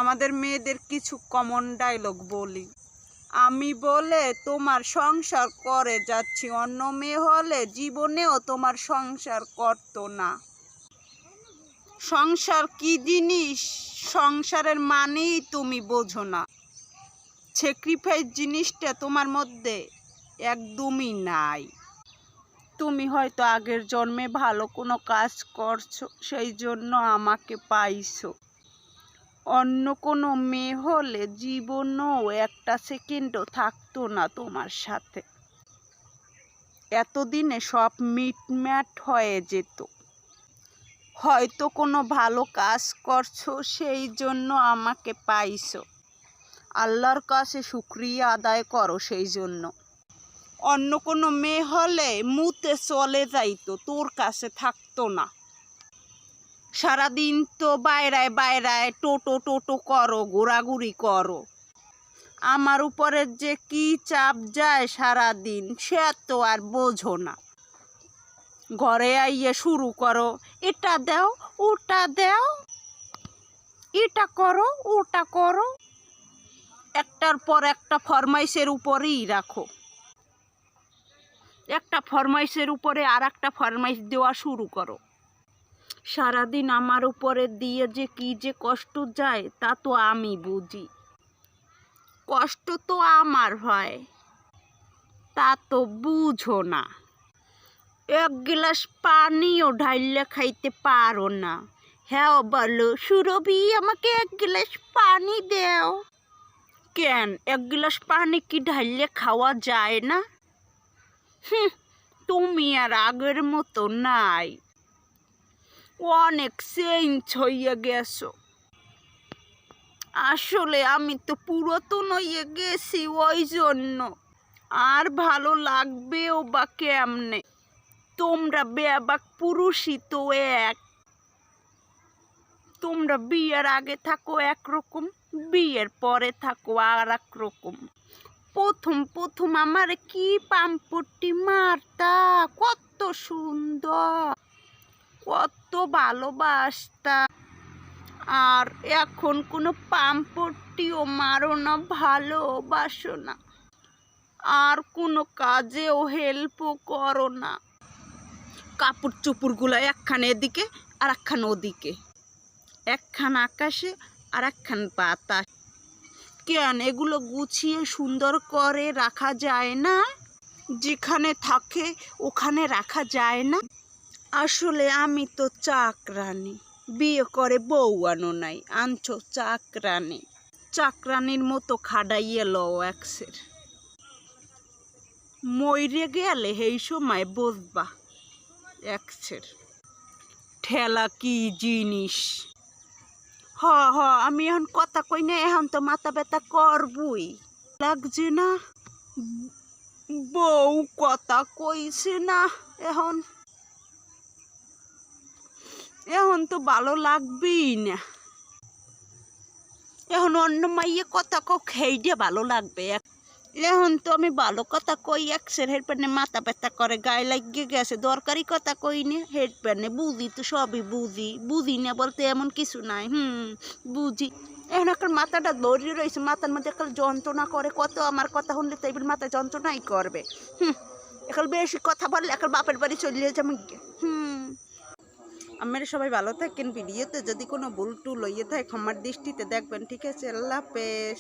আমাদের মেয়েদের কিছু কমন ডায়লগ বলি। আমি বলে তোমার সংসার করে যাচ্ছি, অন্য মেয়ে হলে জীবনেও তোমার সংসার করতো না। সংসার কি জিনিস, সংসারের মানেই তুমি বোঝো না। স্যাক্রিফাইস জিনিসটা তোমার মধ্যে একদমই নাই। তুমি হয়তো আগের জন্মে ভালো কোনো কাজ করছো, সেই জন্য আমাকে পাইছো। অন্য কোনো মেয়ে হলে জীবনও একটা সেকেন্ডও থাকতো না তোমার সাথে। এতদিনে সব মিটম্যাট হয়ে যেত। হয়তো কোনো ভালো কাজ করছো, সেই জন্য আমাকে পাইছো। আল্লাহর কাছে শুকরিয়া আদায় করো সেই জন্য। অন্য কোনো মেয়ে হলে মুতে চলে যাইতো, তোর কাছে থাকতো না। সারাদিন তো বাইরায় বাইরায় টোটো টোটো করো, ঘোরাঘুরি করো। আমার উপরে যে কি চাপ যায় সারাদিন, সে তো আর বোঝো না। ঘরে আইয়ে শুরু করো, এটা দাও ওটা দাও, এটা করো ওটা করো। একটার পর একটা ফরমাইশের উপরেই রাখো। একটা ফরমাইশের উপরে আর একটা ফরমাইশ দেওয়া শুরু করো। সারাদিন আমার উপরে দিয়ে যে কি যে কষ্ট যায় তা তো আমি বুঝি। কষ্ট তো আমার হয়, তা তো বুঝো না। এক গ্লাস পানিও ঢাইলে খাইতে পারো না। হ্যাঁ বলো সুরভি, আমাকে এক গ্লাস পানি দাও। কেন, এক গ্লাস পানি কি ঢাইলে খাওয়া যায় না? তুমি আর আগের মতো নাই, অনেক চেঞ্জ হইয়া গেছো। আসলে আমি তো পুরাতন হইয়া গেছি, ওই জন্য। আর ভালো লাগবেও বা কেমনে? তোমরা বেয়াবাক পুরুষই তো এক। তোমরা বিয়ের আগে থাকো একরকম, বিয়ের পরে থাকো আর এক রকম। প্রথম প্রথম আমার কি পাম্পটি মারতা, কত সুন্দর, কত ভালোবাসতা। আর এখন কোনো পাম্পটিও মারো না, ভালোবাসো না। আর কোনো কাজেও হেল্পও করো না। কাপড় চোপড়গুলো একখান এদিকে আর একখান ওদিকে, একখান আকাশে আর একখান বাতাস। কেন এগুলো গুছিয়ে সুন্দর করে রাখা যায় না? যেখানে থাকে ওখানে রাখা যায় না? আসলে আমি তো চাকরানি, বিয়ে করে বউ আনো নাই, আনছো চাকরানি। চাকরানির মতো খাডাইয়ে লও একসের। মইরে গেলে এই সময় বুঝবা একসের ঠেলা কি জিনিস। হ হ, আমি এখন কথা কই না, এখন তো মাথা ব্যথা করবই। লাগছে না? বউ কথা কইছে না, এখন এখন তো ভালো লাগবেই না। এখন অন্য মাইয়ে কথা কও, খেয়ে ভালো লাগবে। এখন তো আমি ভালো কথা কই, একসের হেড প্যানে মাথা ব্যথা করে, গায়ে লাগিয়ে গেছে। দরকারি কথা কই না, হেড প্যানে বুঝি তো, সবই বুঝি। বুঝি না বলতে এমন কিছু নাই, বুঝি। এখন একটা মাথাটা দৌড়িয়ে রয়েছে, মাথার মধ্যে একটা যন্ত্রণা করে। কত আমার কথা শুনলে তো এবার মাথা যন্ত্রণাই করবে। এখন বেশি কথা বললে এখন বাপের বাড়ি চলে যাবে। আপনারা সবাই ভালো থাকেন। ভিডিওতে যদি কোনো ভুল টুল হইয়ে থাকে ক্ষমার দৃষ্টিতে দেখবেন, ঠিক আছে? আল্লাহ হাফেজ।